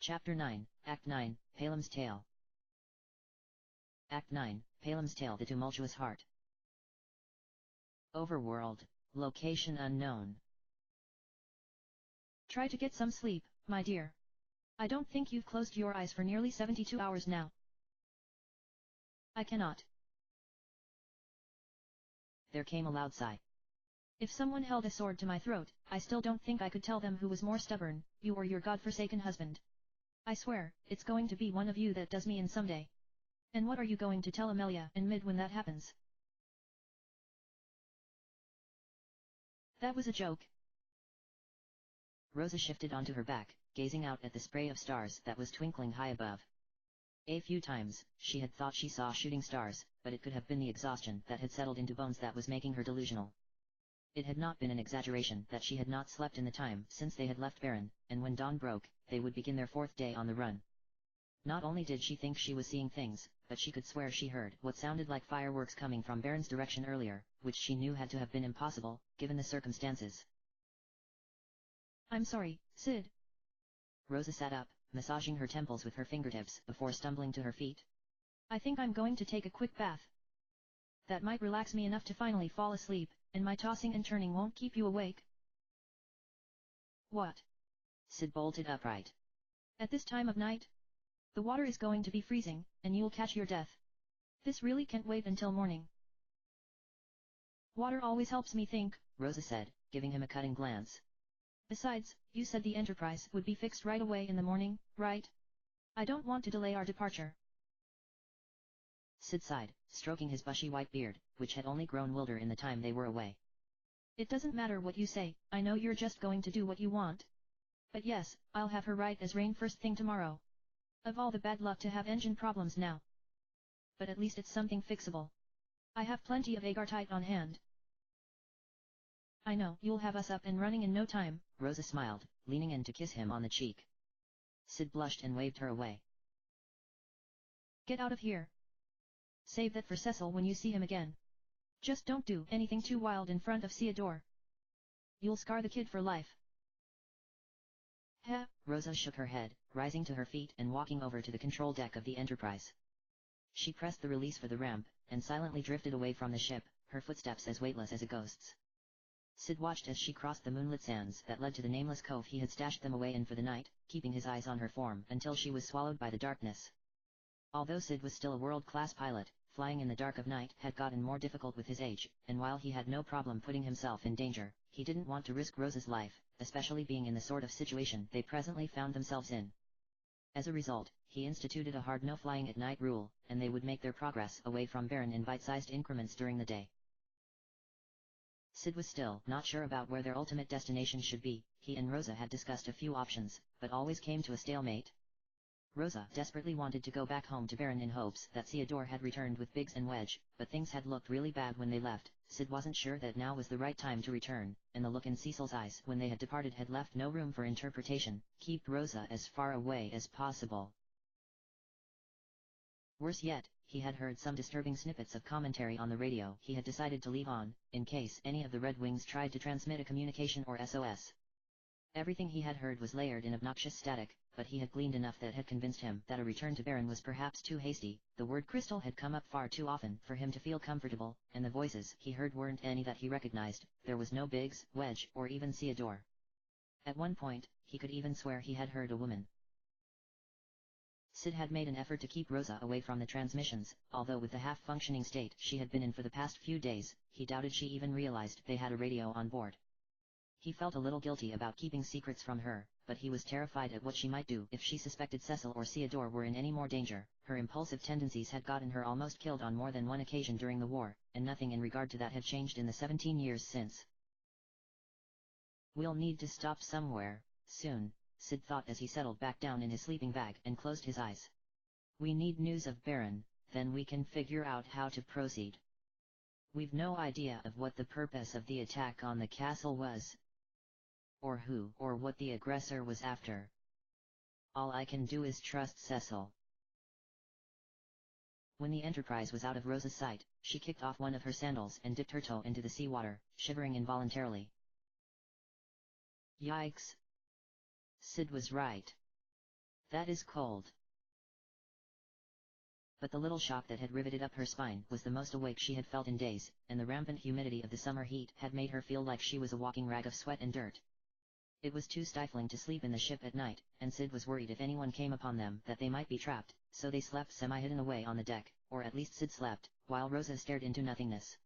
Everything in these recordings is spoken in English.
Chapter 9, Act 9, Palem's Tale. Act 9, Palem's Tale, The Tumultuous Heart. Overworld, location unknown. Try to get some sleep, my dear. I don't think you've closed your eyes for nearly 72 hours now. I cannot. There came a loud sigh. If someone held a sword to my throat, I still don't think I could tell them who was more stubborn, you or your godforsaken husband. I swear, it's going to be one of you that does me in someday. And what are you going to tell Amelia and Mid when that happens? That was a joke. Rosa shifted onto her back, gazing out at the spray of stars that was twinkling high above. A few times, she had thought she saw shooting stars, but it could have been the exhaustion that had settled into bones that was making her delusional. It had not been an exaggeration that she had not slept in the time since they had left Baron, and when dawn broke, they would begin their 4th day on the run. Not only did she think she was seeing things, but she could swear she heard what sounded like fireworks coming from Baron's direction earlier, which she knew had to have been impossible, given the circumstances. I'm sorry, Sid. Rosa sat up, massaging her temples with her fingertips before stumbling to her feet. I think I'm going to take a quick bath. That might relax me enough to finally fall asleep, and my tossing and turning won't keep you awake. What? Sid bolted upright. At this time of night? The water is going to be freezing, and you'll catch your death. This really can't wait until morning. Water always helps me think, Rosa said, giving him a cutting glance. Besides, you said the Enterprise would be fixed right away in the morning, right? I don't want to delay our departure. Sid sighed, stroking his bushy white beard, which had only grown wilder in the time they were away. It doesn't matter what you say, I know you're just going to do what you want. But yes, I'll have her right as rain first thing tomorrow. Of all the bad luck to have engine problems now. But at least it's something fixable. I have plenty of agartite on hand. I know you'll have us up and running in no time, Rosa smiled, leaning in to kiss him on the cheek. Sid blushed and waved her away. Get out of here. Save that for Cecil when you see him again. Just don't do anything too wild in front of Theodore. You'll scar the kid for life. Huh? Rosa shook her head, rising to her feet and walking over to the control deck of the Enterprise. She pressed the release for the ramp, and silently drifted away from the ship, her footsteps as weightless as a ghost's. Sid watched as she crossed the moonlit sands that led to the nameless cove he had stashed them away in for the night, keeping his eyes on her form until she was swallowed by the darkness. Although Sid was still a world-class pilot, flying in the dark of night had gotten more difficult with his age, and while he had no problem putting himself in danger, he didn't want to risk Rosa's life, especially being in the sort of situation they presently found themselves in. As a result, he instituted a hard no-flying at night rule, and they would make their progress away from Baron in bite-sized increments during the day. Sid was still not sure about where their ultimate destination should be. He and Rosa had discussed a few options, but always came to a stalemate. Rosa desperately wanted to go back home to Baron in hopes that Theodore had returned with Biggs and Wedge, but things had looked really bad when they left. Sid wasn't sure that now was the right time to return, and the look in Cecil's eyes when they had departed had left no room for interpretation. Keep Rosa as far away as possible. Worse yet, he had heard some disturbing snippets of commentary on the radio he had decided to leave on, in case any of the Red Wings tried to transmit a communication or SOS. Everything he had heard was layered in obnoxious static, but he had gleaned enough that had convinced him that a return to Baron was perhaps too hasty. The word crystal had come up far too often for him to feel comfortable, and the voices he heard weren't any that he recognized. There was no Biggs, Wedge, or even Theodore. At one point, he could even swear he had heard a woman. Sid had made an effort to keep Rosa away from the transmissions, although with the half-functioning state she had been in for the past few days, he doubted she even realized they had a radio on board. He felt a little guilty about keeping secrets from her, but he was terrified at what she might do if she suspected Cecil or Theodore were in any more danger. Her impulsive tendencies had gotten her almost killed on more than one occasion during the war, and nothing in regard to that had changed in the 17 years since. We'll need to stop somewhere, soon, Sid thought as he settled back down in his sleeping bag and closed his eyes. We need news of Baron, then we can figure out how to proceed. We've no idea of what the purpose of the attack on the castle was, or who or what the aggressor was after. All I can do is trust Cecil. When the Enterprise was out of Rosa's sight, she kicked off one of her sandals and dipped her toe into the seawater, shivering involuntarily. Yikes! Sid was right. That is cold. But the little shock that had riveted up her spine was the most awake she had felt in days, and the rampant humidity of the summer heat had made her feel like she was a walking rag of sweat and dirt. It was too stifling to sleep in the ship at night, and Sid was worried if anyone came upon them that they might be trapped, so they slept semi-hidden away on the deck, or at least Sid slept, while Rosa stared into nothingness.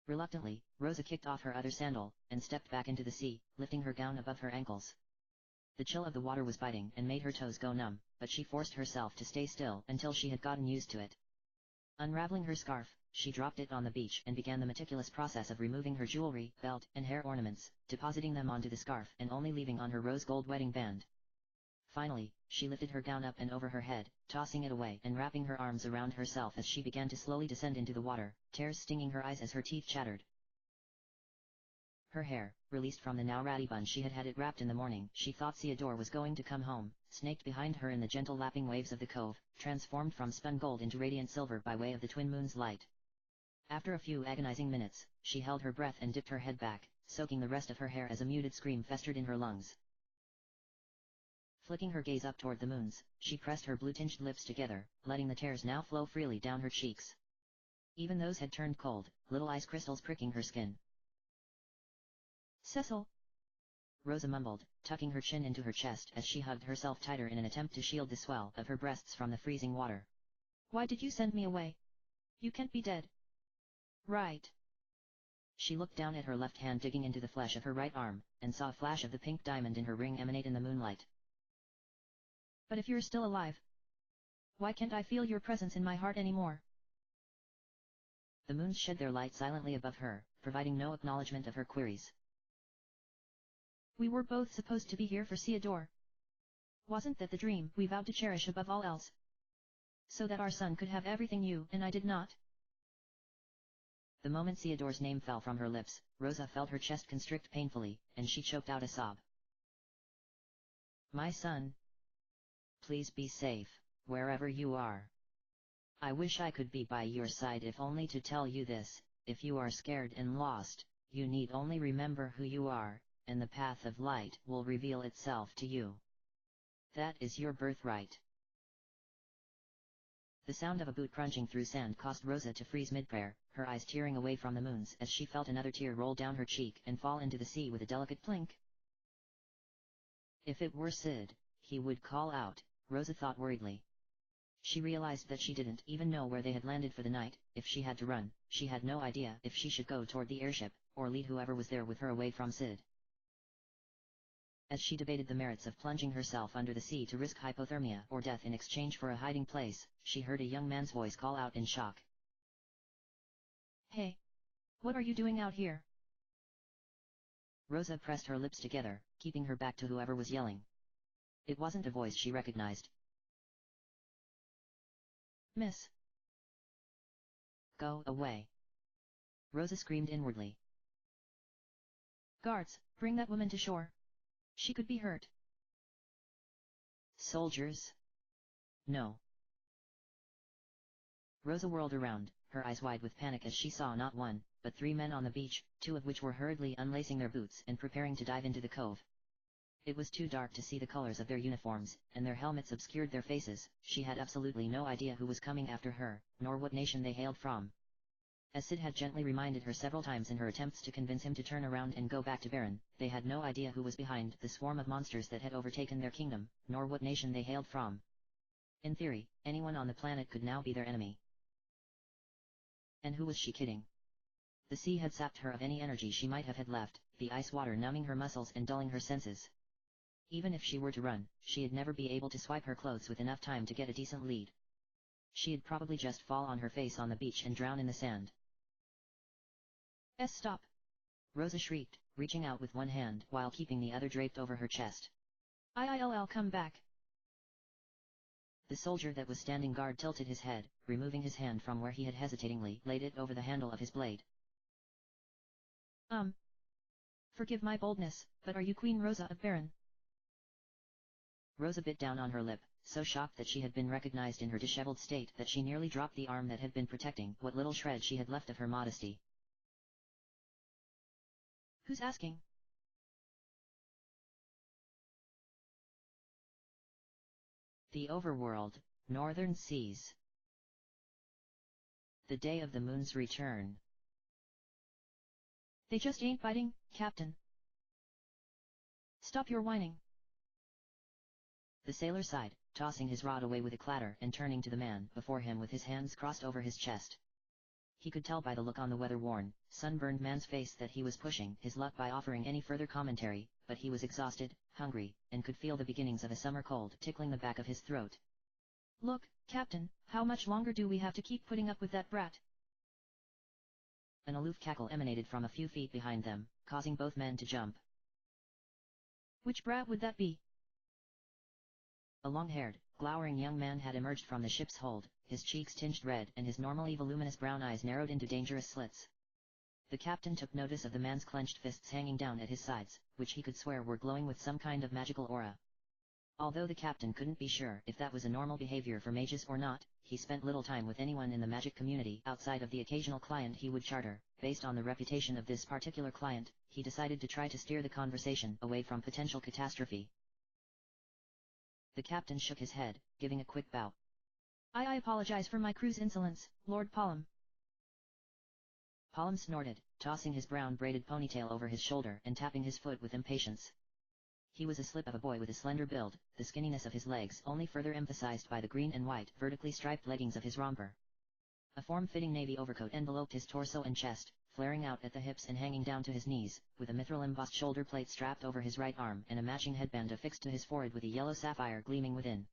Reluctantly, Rosa kicked off her other sandal, and stepped back into the sea, lifting her gown above her ankles. The chill of the water was biting and made her toes go numb, but she forced herself to stay still until she had gotten used to it. Unraveling her scarf, she dropped it on the beach and began the meticulous process of removing her jewelry, belt, and hair ornaments, depositing them onto the scarf and only leaving on her rose gold wedding band. Finally, she lifted her gown up and over her head, tossing it away and wrapping her arms around herself as she began to slowly descend into the water, tears stinging her eyes as her teeth chattered. Her hair, released from the now ratty bun she had had it wrapped in the morning she thought Theodore was going to come home, snaked behind her in the gentle lapping waves of the cove, transformed from spun gold into radiant silver by way of the twin moon's light. After a few agonizing minutes, she held her breath and dipped her head back, soaking the rest of her hair as a muted scream festered in her lungs. Flicking her gaze up toward the moons, she pressed her blue-tinged lips together, letting the tears now flow freely down her cheeks. Even those had turned cold, little ice crystals pricking her skin. Cecil, Rosa mumbled, tucking her chin into her chest as she hugged herself tighter in an attempt to shield the swell of her breasts from the freezing water. Why did you send me away? You can't be dead. Right. She looked down at her left hand digging into the flesh of her right arm, and saw a flash of the pink diamond in her ring emanate in the moonlight. But if you're still alive, why can't I feel your presence in my heart anymore? The moons shed their light silently above her, providing no acknowledgement of her queries. We were both supposed to be here for Theodore. Wasn't that the dream we vowed to cherish above all else? So that our son could have everything you and I did not? The moment Theodore's name fell from her lips, Rosa felt her chest constrict painfully, and she choked out a sob. My son. Please be safe, wherever you are. I wish I could be by your side if only to tell you this: if you are scared and lost, you need only remember who you are, and the path of light will reveal itself to you. That is your birthright. The sound of a boot crunching through sand caused Rosa to freeze mid-prayer, her eyes tearing away from the moons as she felt another tear roll down her cheek and fall into the sea with a delicate plink. If it were Sid, he would call out, Rosa thought worriedly. She realized that she didn't even know where they had landed for the night. If she had to run, she had no idea if she should go toward the airship, or lead whoever was there with her away from Sid. As she debated the merits of plunging herself under the sea to risk hypothermia or death in exchange for a hiding place, she heard a young man's voice call out in shock. Hey! What are you doing out here? Rosa pressed her lips together, keeping her back to whoever was yelling. It wasn't a voice she recognized. Miss. Go away. Rosa screamed inwardly. Guards, bring that woman to shore. She could be hurt. Soldiers? No. Rosa whirled around, her eyes wide with panic as she saw not one, but 3 men on the beach, 2 of which were hurriedly unlacing their boots and preparing to dive into the cove. It was too dark to see the colors of their uniforms, and their helmets obscured their faces. She had absolutely no idea who was coming after her, nor what nation they hailed from. As Sid had gently reminded her several times in her attempts to convince him to turn around and go back to Baron, they had no idea who was behind the swarm of monsters that had overtaken their kingdom, nor what nation they hailed from. In theory, anyone on the planet could now be their enemy. And who was she kidding? The sea had sapped her of any energy she might have had left, the ice water numbing her muscles and dulling her senses. Even if she were to run, she'd never be able to swipe her clothes with enough time to get a decent lead. She'd probably just fall on her face on the beach and drown in the sand. Stop! Rosa shrieked, reaching out with one hand while keeping the other draped over her chest. I'll come back. The soldier that was standing guard tilted his head, removing his hand from where he had hesitatingly laid it over the handle of his blade. Forgive my boldness, but are you Queen Rosa of Baron? Rosa bit down on her lip, so shocked that she had been recognized in her disheveled state that she nearly dropped the arm that had been protecting what little shred she had left of her modesty. Who's asking? The overworld, northern seas. The day of the moon's return. They just ain't biting, Captain. Stop your whining. The sailor sighed, tossing his rod away with a clatter and turning to the man before him with his hands crossed over his chest. He could tell by the look on the weather-worn, sunburned man's face that he was pushing his luck by offering any further commentary, but he was exhausted, hungry, and could feel the beginnings of a summer cold tickling the back of his throat. Look, Captain, how much longer do we have to keep putting up with that brat? An aloof cackle emanated from a few feet behind them, causing both men to jump. Which brat would that be? A long-haired, glowering young man had emerged from the ship's hold, his cheeks tinged red and his normally voluminous brown eyes narrowed into dangerous slits. The captain took notice of the man's clenched fists hanging down at his sides, which he could swear were glowing with some kind of magical aura. Although the captain couldn't be sure if that was a normal behavior for mages or not, he spent little time with anyone in the magic community outside of the occasional client he would charter. Based on the reputation of this particular client, he decided to try to steer the conversation away from potential catastrophe. The captain shook his head, giving a quick bow. I apologize for my crew's insolence, Lord Palm. Palm snorted, tossing his brown braided ponytail over his shoulder and tapping his foot with impatience. He was a slip of a boy with a slender build, the skinniness of his legs only further emphasized by the green and white vertically striped leggings of his romper. A form-fitting navy overcoat enveloped his torso and chest, flaring out at the hips and hanging down to his knees, with a mithril-embossed shoulder plate strapped over his right arm and a matching headband affixed to his forehead with a yellow sapphire gleaming within.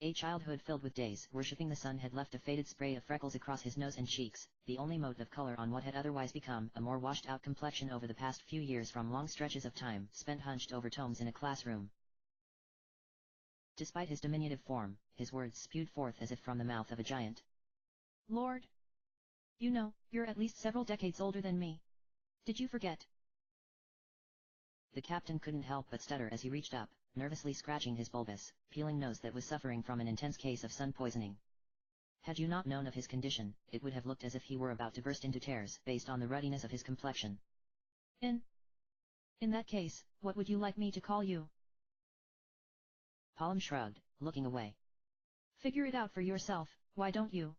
A childhood filled with days worshipping the sun had left a faded spray of freckles across his nose and cheeks, the only mote of color on what had otherwise become a more washed-out complexion over the past few years from long stretches of time spent hunched over tomes in a classroom. Despite his diminutive form, his words spewed forth as if from the mouth of a giant. Lord. You know, you're at least several decades older than me. Did you forget? The captain couldn't help but stutter as he reached up, nervously scratching his bulbous, peeling nose that was suffering from an intense case of sun poisoning. Had you not known of his condition, it would have looked as if he were about to burst into tears based on the ruddiness of his complexion. In that case, what would you like me to call you? Palm shrugged, looking away. Figure it out for yourself, why don't you?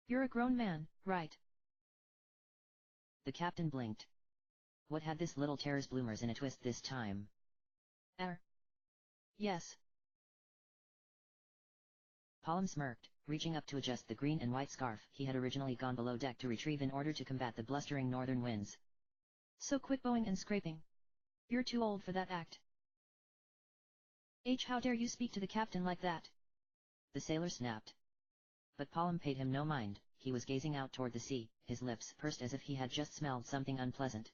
You're a grown man, right? The captain blinked. What had this little terror's bloomers in a twist this time? Yes. Palm smirked, reaching up to adjust the green and white scarf he had originally gone below deck to retrieve in order to combat the blustering northern winds. So quit bowing and scraping. You're too old for that act. How dare you speak to the captain like that? The sailor snapped. But Palm paid him no mind, he was gazing out toward the sea, his lips pursed as if he had just smelled something unpleasant.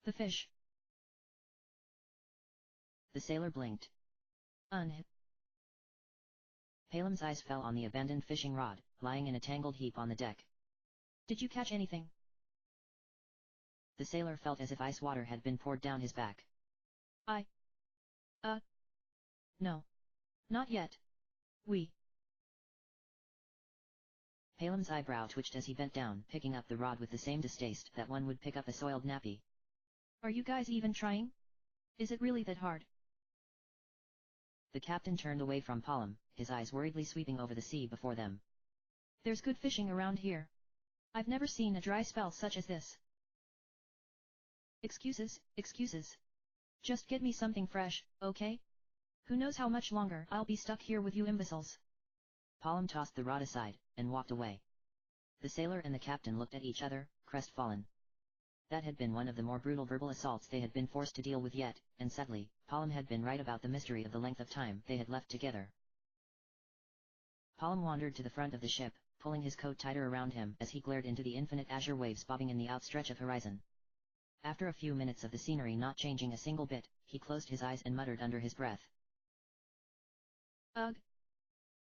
The fish. The sailor blinked. Palem's eyes fell on the abandoned fishing rod, lying in a tangled heap on the deck. Did you catch anything? The sailor felt as if ice water had been poured down his back. No. Not yet. Palem's eyebrow twitched as he bent down, picking up the rod with the same distaste that one would pick up a soiled nappy. Are you guys even trying? Is it really that hard? The captain turned away from Palem, his eyes worriedly sweeping over the sea before them. There's good fishing around here. I've never seen a dry spell such as this. Excuses. Just get me something fresh, okay? Who knows how much longer I'll be stuck here with you imbeciles. Palem tossed the rod aside, and walked away. The sailor and the captain looked at each other, crestfallen. That had been one of the more brutal verbal assaults they had been forced to deal with yet, and sadly, Palem had been right about the mystery of the length of time they had left together. Palem wandered to the front of the ship, pulling his coat tighter around him as he glared into the infinite azure waves bobbing in the outstretch of horizon. After a few minutes of the scenery not changing a single bit, he closed his eyes and muttered under his breath. Ugh.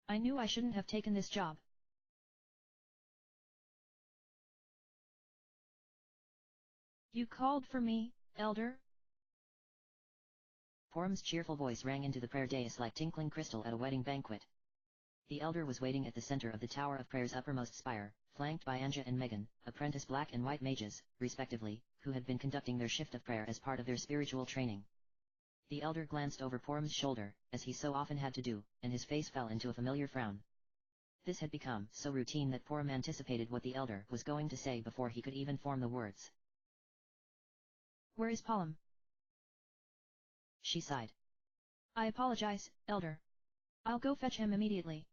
I knew I shouldn't have taken this job. You called for me, Elder? Porum's cheerful voice rang into the prayer dais like tinkling crystal at a wedding banquet. The elder was waiting at the center of the Tower of Prayer's uppermost spire, flanked by Anja and Megan, apprentice black and white mages, respectively, who had been conducting their shift of prayer as part of their spiritual training. The elder glanced over Porum's shoulder, as he so often had to do, and his face fell into a familiar frown. This had become so routine that Porum anticipated what the elder was going to say before he could even form the words. Where is Porum? She sighed. I apologize, elder. I'll go fetch him immediately.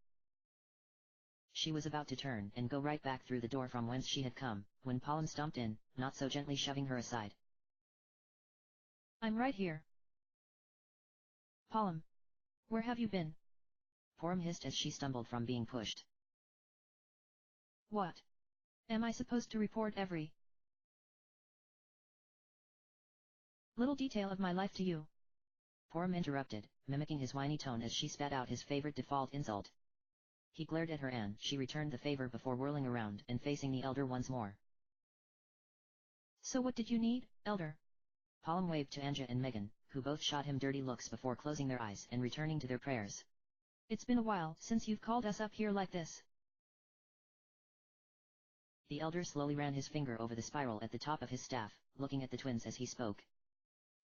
She was about to turn and go right back through the door from whence she had come, when Porum stomped in, not so gently shoving her aside. I'm right here. Porum. Where have you been? Porum hissed as she stumbled from being pushed. What? Am I supposed to report every little detail of my life to you? Porum interrupted, mimicking his whiny tone as she spat out his favorite default insult. He glared at her and she returned the favor before whirling around and facing the elder once more. So what did you need, elder? Porum waved to Anja and Megan, who both shot him dirty looks before closing their eyes and returning to their prayers. It's been a while since you've called us up here like this. The elder slowly ran his finger over the spiral at the top of his staff, looking at the twins as he spoke.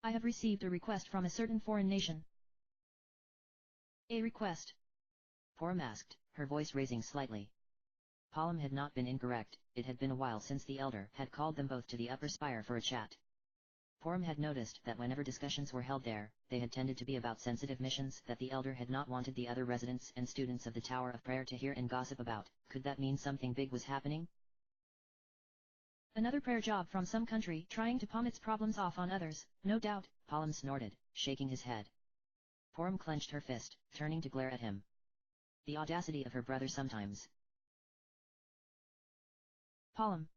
I have received a request from a certain foreign nation. A request? Porum asked, her voice raising slightly. Porum had not been incorrect, it had been a while since the elder had called them both to the upper spire for a chat. Porum had noticed that whenever discussions were held there, they had tended to be about sensitive missions that the elder had not wanted the other residents and students of the Tower of Prayer to hear and gossip about. Could that mean something big was happening? Another prayer job from some country trying to palm its problems off on others, no doubt, Porum snorted, shaking his head. Porum clenched her fist, turning to glare at him. The audacity of her brother sometimes. Porum.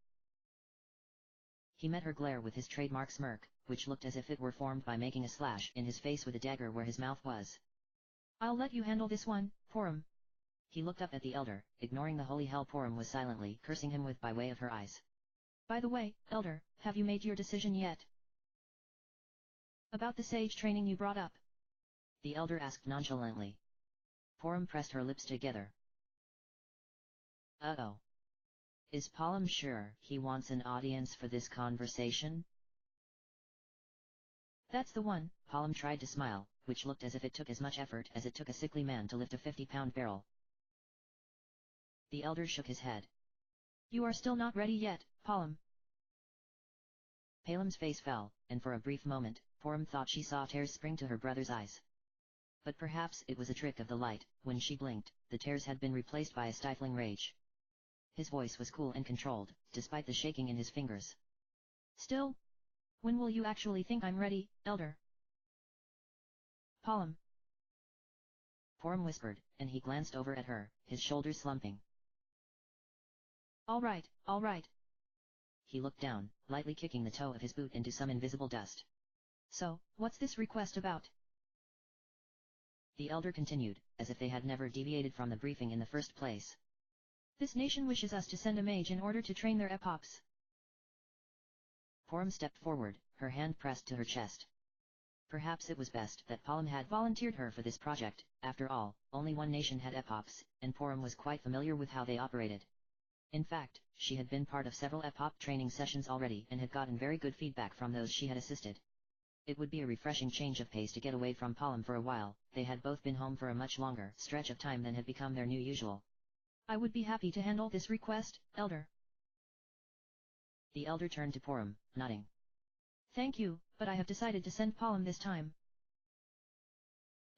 He met her glare with his trademark smirk, which looked as if it were formed by making a slash in his face with a dagger where his mouth was. I'll let you handle this one, Porum. He looked up at the elder, ignoring the holy hell Porum was silently cursing him with by way of her eyes. By the way, elder, have you made your decision yet? About the sage training you brought up? The elder asked nonchalantly. Porum pressed her lips together. Uh-oh. Is Porum sure he wants an audience for this conversation? That's the one. Porum tried to smile, which looked as if it took as much effort as it took a sickly man to lift a 50-pound barrel. The elder shook his head. You are still not ready yet, Porum. Palum's face fell, and for a brief moment, Porum thought she saw tears spring to her brother's eyes. But perhaps it was a trick of the light. When she blinked, the tears had been replaced by a stifling rage. His voice was cool and controlled, despite the shaking in his fingers. Still? When will you actually think I'm ready, elder? Porum. Porum whispered, and he glanced over at her, his shoulders slumping. All right, all right. He looked down, lightly kicking the toe of his boot into some invisible dust. So, what's this request about? The elder continued, as if they had never deviated from the briefing in the first place. This nation wishes us to send a mage in order to train their epops. Porum stepped forward, her hand pressed to her chest. Perhaps it was best that Porum had volunteered her for this project. After all, only one nation had epops, and Porum was quite familiar with how they operated. In fact, she had been part of several epop training sessions already and had gotten very good feedback from those she had assisted. It would be a refreshing change of pace to get away from Porum for a while. They had both been home for a much longer stretch of time than had become their new usual. I would be happy to handle this request, elder. The elder turned to Porum, nodding. Thank you, but I have decided to send Porum this time.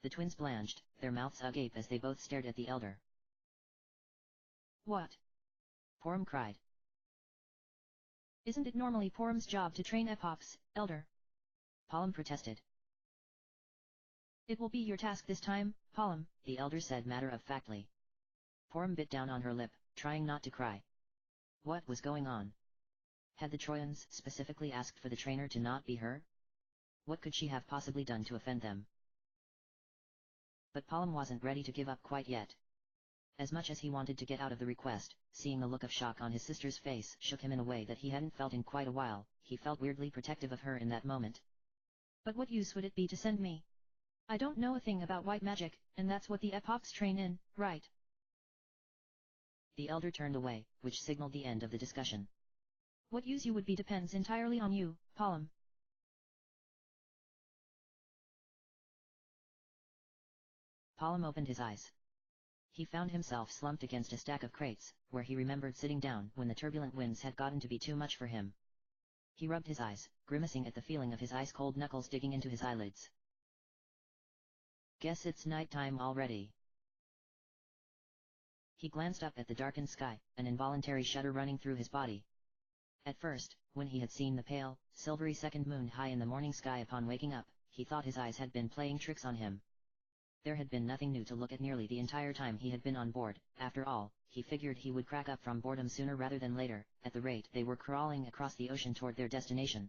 The twins blanched, their mouths agape as they both stared at the elder. What? Porum cried. Isn't it normally Porum's job to train epops, elder? Porum protested. It will be your task this time, Porum, the elder said matter-of-factly. Porum bit down on her lip, trying not to cry. What was going on? Had the Trojans specifically asked for the trainer to not be her? What could she have possibly done to offend them? But Porum wasn't ready to give up quite yet. As much as he wanted to get out of the request, seeing the look of shock on his sister's face shook him in a way that he hadn't felt in quite a while. He felt weirdly protective of her in that moment. But what use would it be to send me? I don't know a thing about white magic, and that's what the epops train in, right? The elder turned away, which signaled the end of the discussion. What use you would be depends entirely on you, Porum. Palom opened his eyes. He found himself slumped against a stack of crates, where he remembered sitting down when the turbulent winds had gotten to be too much for him. He rubbed his eyes, grimacing at the feeling of his ice-cold knuckles digging into his eyelids. Guess it's nighttime already. He glanced up at the darkened sky, an involuntary shudder running through his body. At first, when he had seen the pale, silvery second moon high in the morning sky upon waking up, he thought his eyes had been playing tricks on him. There had been nothing new to look at nearly the entire time he had been on board. After all, he figured he would crack up from boredom sooner rather than later, at the rate they were crawling across the ocean toward their destination.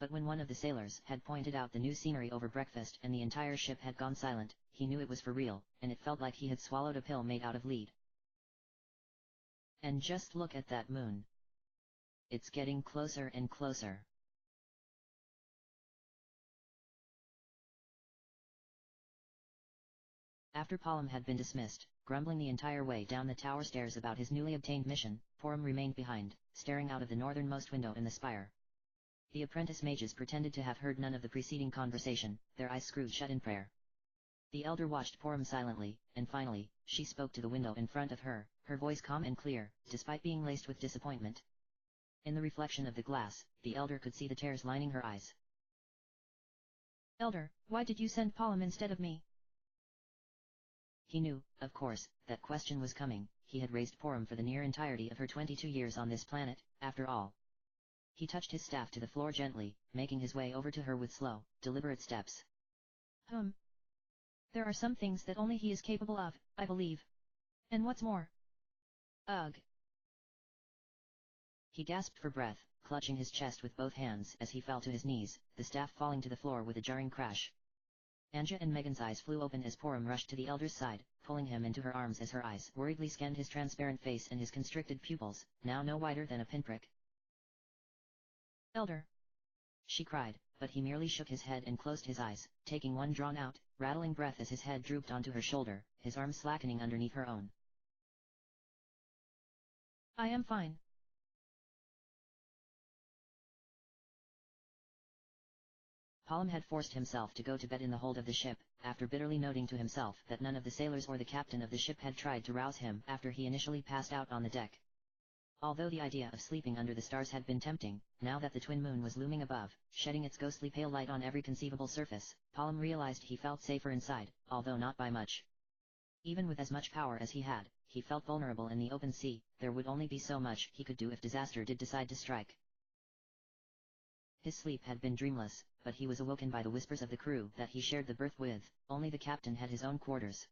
But when one of the sailors had pointed out the new scenery over breakfast and the entire ship had gone silent, he knew it was for real, and it felt like he had swallowed a pill made out of lead. And just look at that moon. It's getting closer and closer. After Palom had been dismissed, grumbling the entire way down the tower stairs about his newly obtained mission, Porom remained behind, staring out of the northernmost window in the spire. The apprentice mages pretended to have heard none of the preceding conversation, their eyes screwed shut in prayer. The elder watched Porom silently, and finally, she spoke to the window in front of her, her voice calm and clear, despite being laced with disappointment. In the reflection of the glass, the elder could see the tears lining her eyes. Elder, why did you send Palom instead of me? He knew, of course, that question was coming. He had raised Porom for the near entirety of her 22 years on this planet, after all. He touched his staff to the floor gently, making his way over to her with slow, deliberate steps. There are some things that only he is capable of, I believe. And what's more? Ugh. He gasped for breath, clutching his chest with both hands as he fell to his knees, the staff falling to the floor with a jarring crash. Anja and Megan's eyes flew open as Porom rushed to the elder's side, pulling him into her arms as her eyes worriedly scanned his transparent face and his constricted pupils, now no wider than a pinprick. Elder! She cried, but he merely shook his head and closed his eyes, taking one drawn-out, rattling breath as his head drooped onto her shoulder, his arms slackening underneath her own. I am fine. Palom had forced himself to go to bed in the hold of the ship, after bitterly noting to himself that none of the sailors or the captain of the ship had tried to rouse him after he initially passed out on the deck. Although the idea of sleeping under the stars had been tempting, now that the twin moon was looming above, shedding its ghostly pale light on every conceivable surface, Palom realized he felt safer inside, although not by much. Even with as much power as he had, he felt vulnerable in the open sea. There would only be so much he could do if disaster did decide to strike. His sleep had been dreamless, but he was awoken by the whispers of the crew that he shared the berth with. Only the captain had his own quarters.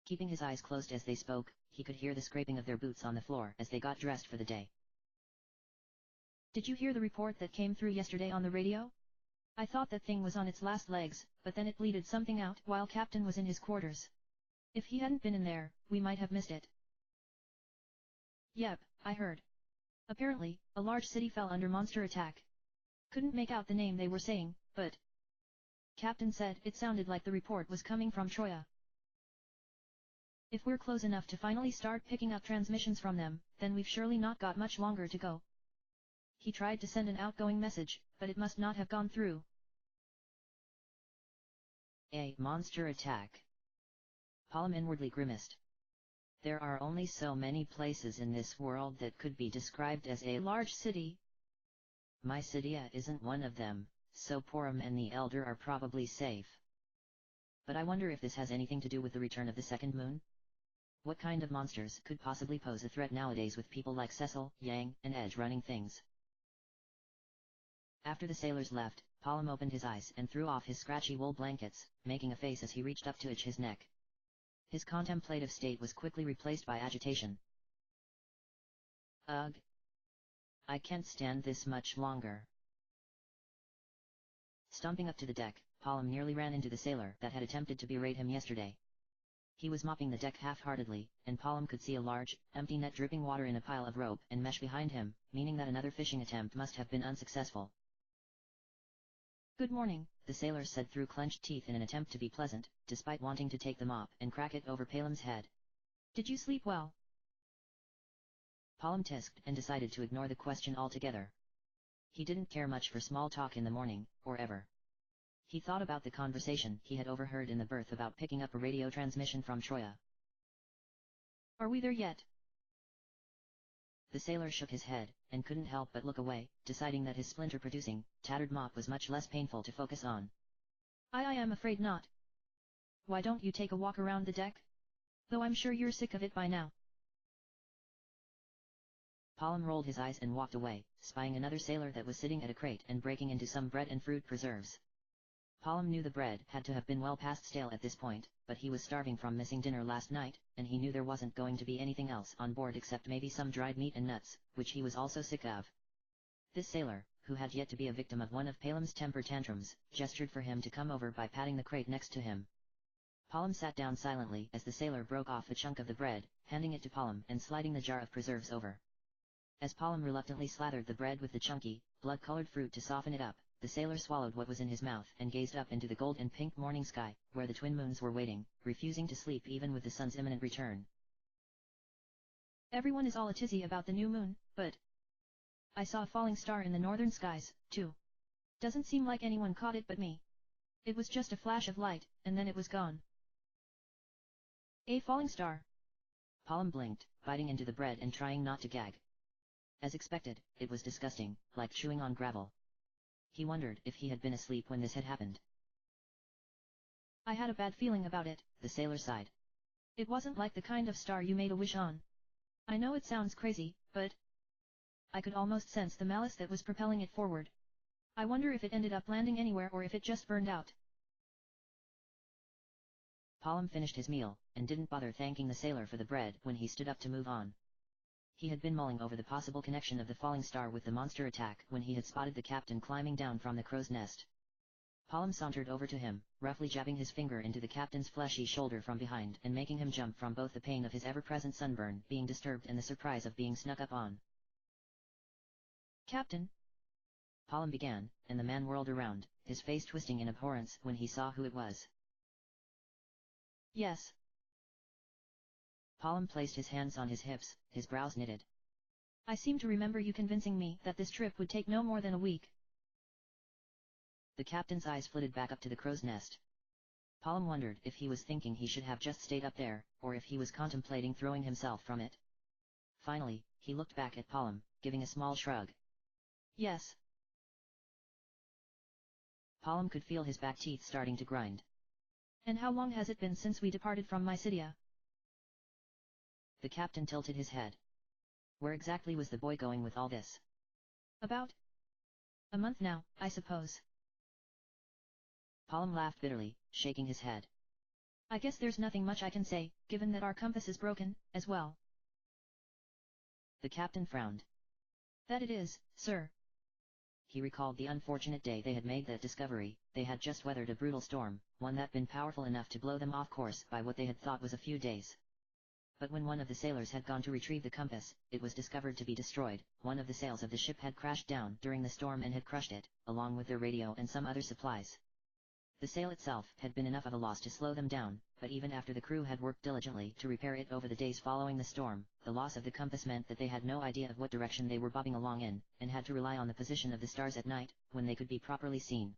Keeping his eyes closed as they spoke, he could hear the scraping of their boots on the floor as they got dressed for the day. Did you hear the report that came through yesterday on the radio? I thought that thing was on its last legs, but then it bleated something out while Captain was in his quarters. If he hadn't been in there, we might have missed it. Yep, I heard. Apparently, a large city fell under monster attack. Couldn't make out the name they were saying, but Captain said it sounded like the report was coming from Troya. If we're close enough to finally start picking up transmissions from them, then we've surely not got much longer to go. He tried to send an outgoing message, but it must not have gone through. A monster attack. Palom inwardly grimaced. There are only so many places in this world that could be described as a large city. My city isn't one of them, so Porom and the Elder are probably safe. But I wonder if this has anything to do with the return of the second moon? What kind of monsters could possibly pose a threat nowadays with people like Cecil, Yang, and Edge running things? After the sailors left, Palom opened his eyes and threw off his scratchy wool blankets, making a face as he reached up to itch his neck. His contemplative state was quickly replaced by agitation. Ugh! I can't stand this much longer. Stumping up to the deck, Palom nearly ran into the sailor that had attempted to berate him yesterday. He was mopping the deck half-heartedly, and Palom could see a large, empty net dripping water in a pile of rope and mesh behind him, meaning that another fishing attempt must have been unsuccessful. Good morning, the sailor said through clenched teeth in an attempt to be pleasant, despite wanting to take the mop and crack it over Palom's head. Did you sleep well? Palom tisked and decided to ignore the question altogether. He didn't care much for small talk in the morning, or ever. He thought about the conversation he had overheard in the berth about picking up a radio transmission from Troya. Are we there yet? The sailor shook his head, and couldn't help but look away, deciding that his splinter-producing, tattered mop was much less painful to focus on. I am afraid not. Why don't you take a walk around the deck? Though I'm sure you're sick of it by now. Palom rolled his eyes and walked away, spying another sailor that was sitting at a crate and breaking into some bread and fruit preserves. Palom knew the bread had to have been well past stale at this point, but he was starving from missing dinner last night, and he knew there wasn't going to be anything else on board except maybe some dried meat and nuts, which he was also sick of. This sailor, who had yet to be a victim of one of Palom's temper tantrums, gestured for him to come over by patting the crate next to him. Palom sat down silently as the sailor broke off a chunk of the bread, handing it to Palom and sliding the jar of preserves over. As Palom reluctantly slathered the bread with the chunky, blood-colored fruit to soften it up, the sailor swallowed what was in his mouth and gazed up into the gold and pink morning sky, where the twin moons were waiting, refusing to sleep even with the sun's imminent return. Everyone is all a tizzy about the new moon, but I saw a falling star in the northern skies, too. Doesn't seem like anyone caught it but me. It was just a flash of light, and then it was gone. A falling star. Palom blinked, biting into the bread and trying not to gag. As expected, it was disgusting, like chewing on gravel. He wondered if he had been asleep when this had happened. I had a bad feeling about it, the sailor sighed. It wasn't like the kind of star you made a wish on. I know it sounds crazy, but I could almost sense the malice that was propelling it forward. I wonder if it ended up landing anywhere or if it just burned out. Palom finished his meal, and didn't bother thanking the sailor for the bread when he stood up to move on. He had been mulling over the possible connection of the falling star with the monster attack when he had spotted the captain climbing down from the crow's nest. Palom sauntered over to him, roughly jabbing his finger into the captain's fleshy shoulder from behind and making him jump from both the pain of his ever-present sunburn being disturbed and the surprise of being snuck up on. Captain? Palom began, and the man whirled around, his face twisting in abhorrence when he saw who it was. Yes. Palom placed his hands on his hips, his brows knitted. I seem to remember you convincing me that this trip would take no more than a week. The captain's eyes flitted back up to the crow's nest. Palom wondered if he was thinking he should have just stayed up there, or if he was contemplating throwing himself from it. Finally, he looked back at Palom, giving a small shrug. Yes. Palom could feel his back teeth starting to grind. And how long has it been since we departed from Mysidia? The captain tilted his head. Where exactly was the boy going with all this? About a month now, I suppose. Palom laughed bitterly, shaking his head. I guess there's nothing much I can say, given that our compass is broken, as well. The captain frowned. That it is, sir. He recalled the unfortunate day they had made that discovery. They had just weathered a brutal storm, one that had been powerful enough to blow them off course by what they had thought was a few days. But when one of the sailors had gone to retrieve the compass, it was discovered to be destroyed. One of the sails of the ship had crashed down during the storm and had crushed it, along with their radio and some other supplies. The sail itself had been enough of a loss to slow them down, but even after the crew had worked diligently to repair it over the days following the storm, the loss of the compass meant that they had no idea of what direction they were bobbing along in, and had to rely on the position of the stars at night, when they could be properly seen.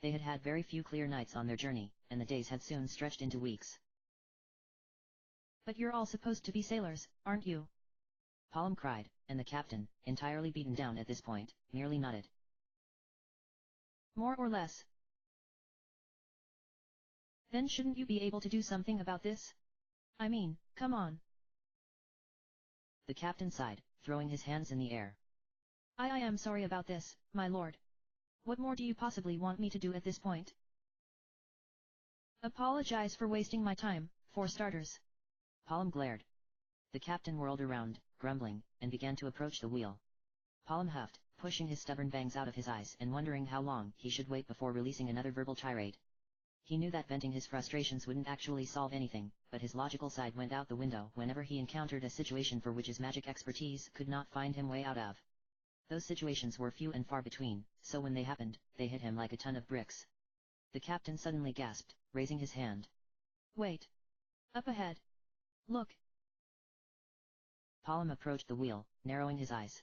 They had had very few clear nights on their journey, and the days had soon stretched into weeks. But you're all supposed to be sailors, aren't you? Palom cried, and the captain, entirely beaten down at this point, merely nodded. More or less. Then shouldn't you be able to do something about this? I mean, come on. The captain sighed, throwing his hands in the air. I am sorry about this, my lord. What more do you possibly want me to do at this point? Apologize for wasting my time, for starters. Palom glared. The captain whirled around, grumbling, and began to approach the wheel. Palom huffed, pushing his stubborn bangs out of his eyes and wondering how long he should wait before releasing another verbal tirade. He knew that venting his frustrations wouldn't actually solve anything, but his logical side went out the window whenever he encountered a situation for which his magic expertise could not find him way out of. Those situations were few and far between, so when they happened, they hit him like a ton of bricks. The captain suddenly gasped, raising his hand. Wait. Up ahead. Look. Palom approached the wheel, narrowing his eyes.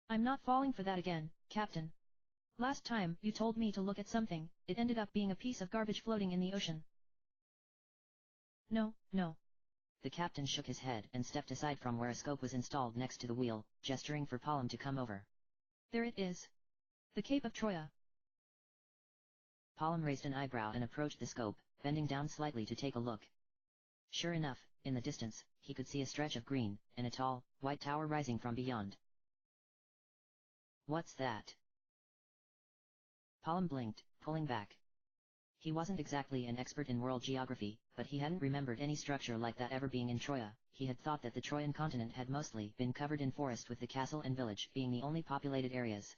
I'm not falling for that again, Captain. Last time you told me to look at something, it ended up being a piece of garbage floating in the ocean. No, no. The captain shook his head and stepped aside from where a scope was installed next to the wheel, gesturing for Palom to come over. There it is. The Cape of Troia. Palom raised an eyebrow and approached the scope, bending down slightly to take a look. Sure enough, in the distance, he could see a stretch of green, and a tall, white tower rising from beyond. What's that? Palom blinked, pulling back. He wasn't exactly an expert in world geography, but he hadn't remembered any structure like that ever being in Troia. He had thought that the Trojan continent had mostly been covered in forest, with the castle and village being the only populated areas.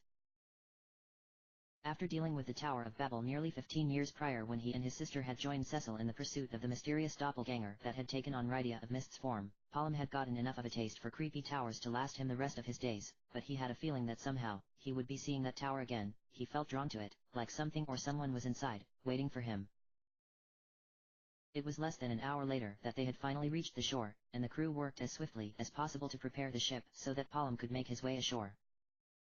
After dealing with the Tower of Babel nearly 15 years prior, when he and his sister had joined Cecil in the pursuit of the mysterious doppelganger that had taken on Rydia of Mist's form, Palom had gotten enough of a taste for creepy towers to last him the rest of his days, but he had a feeling that somehow, he would be seeing that tower again. He felt drawn to it, like something or someone was inside, waiting for him. It was less than an hour later that they had finally reached the shore, and the crew worked as swiftly as possible to prepare the ship so that Palom could make his way ashore.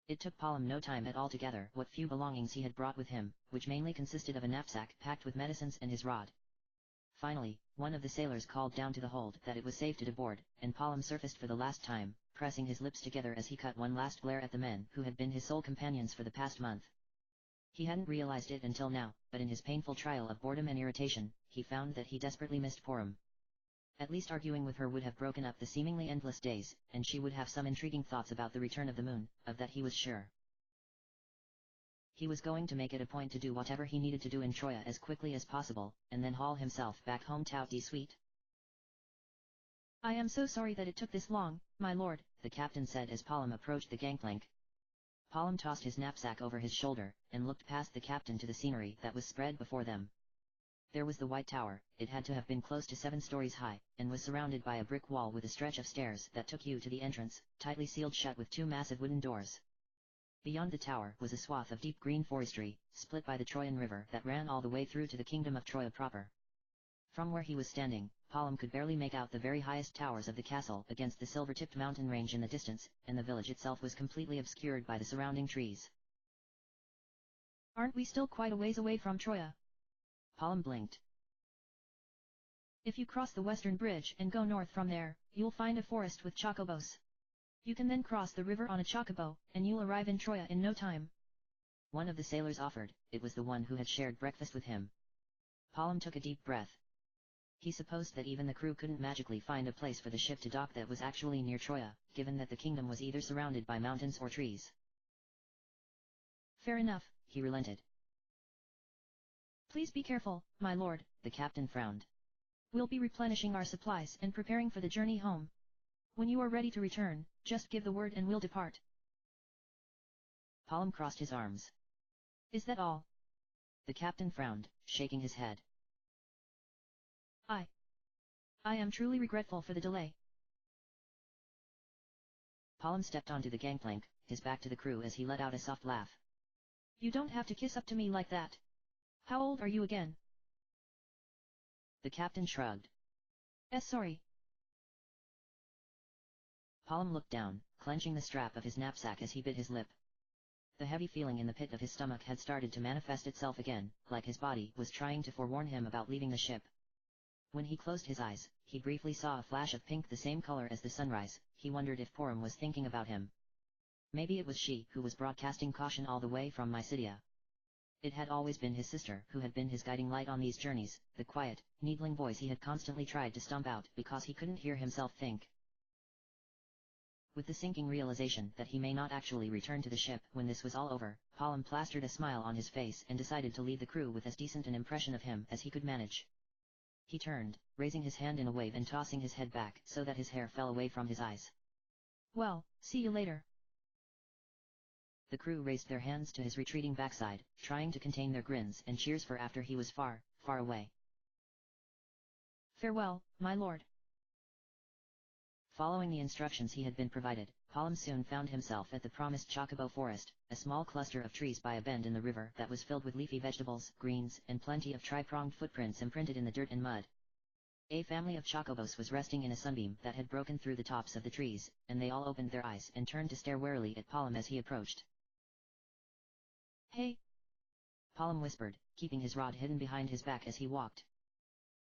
It took Palom no time at all to gather what few belongings he had brought with him, which mainly consisted of a knapsack packed with medicines and his rod. Finally, one of the sailors called down to the hold that it was safe to board, and Palom surfaced for the last time, pressing his lips together as he cut one last glare at the men who had been his sole companions for the past month. He hadn't realized it until now, but in his painful trial of boredom and irritation, he found that he desperately missed Porum. At least arguing with her would have broken up the seemingly endless days, and she would have some intriguing thoughts about the return of the moon, of that he was sure. He was going to make it a point to do whatever he needed to do in Troia as quickly as possible, and then haul himself back home tout de suite. I am so sorry that it took this long, my lord, the captain said as Palom approached the gangplank. Palom tossed his knapsack over his shoulder, and looked past the captain to the scenery that was spread before them. There was the White Tower. It had to have been close to 7 stories high, and was surrounded by a brick wall with a stretch of stairs that took you to the entrance, tightly sealed shut with 2 massive wooden doors. Beyond the tower was a swath of deep green forestry, split by the Trojan River that ran all the way through to the kingdom of Troia proper. From where he was standing, Palom could barely make out the very highest towers of the castle against the silver-tipped mountain range in the distance, and the village itself was completely obscured by the surrounding trees. Aren't we still quite a ways away from Troia? Palom blinked. If you cross the western bridge and go north from there, you'll find a forest with chocobos. You can then cross the river on a chocobo, and you'll arrive in Troia in no time. One of the sailors offered. It was the one who had shared breakfast with him. Palom took a deep breath. He supposed that even the crew couldn't magically find a place for the ship to dock that was actually near Troia, given that the kingdom was either surrounded by mountains or trees. Fair enough, he relented. Please be careful, my lord, the captain frowned. We'll be replenishing our supplies and preparing for the journey home. When you are ready to return, just give the word and we'll depart. Palom crossed his arms. Is that all? The captain frowned, shaking his head. I am truly regretful for the delay. Palom stepped onto the gangplank, his back to the crew as he let out a soft laugh. You don't have to kiss up to me like that. How old are you again? The captain shrugged. Sorry. Palom looked down, clenching the strap of his knapsack as he bit his lip. The heavy feeling in the pit of his stomach had started to manifest itself again, like his body was trying to forewarn him about leaving the ship. When he closed his eyes, he briefly saw a flash of pink the same color as the sunrise. He wondered if Porum was thinking about him. Maybe it was she who was broadcasting caution all the way from Mysidia. It had always been his sister who had been his guiding light on these journeys, the quiet, needling voice he had constantly tried to stomp out because he couldn't hear himself think. With the sinking realization that he may not actually return to the ship when this was all over, Palom plastered a smile on his face and decided to leave the crew with as decent an impression of him as he could manage. He turned, raising his hand in a wave and tossing his head back so that his hair fell away from his eyes. Well, see you later. The crew raised their hands to his retreating backside, trying to contain their grins and cheers for after he was far, far away. Farewell, my lord. Following the instructions he had been provided, Palom soon found himself at the promised chocobo forest, a small cluster of trees by a bend in the river that was filled with leafy vegetables, greens, and plenty of tri-pronged footprints imprinted in the dirt and mud. A family of chocobos was resting in a sunbeam that had broken through the tops of the trees, and they all opened their eyes and turned to stare warily at Palom as he approached. Hey! Palom whispered, keeping his rod hidden behind his back as he walked.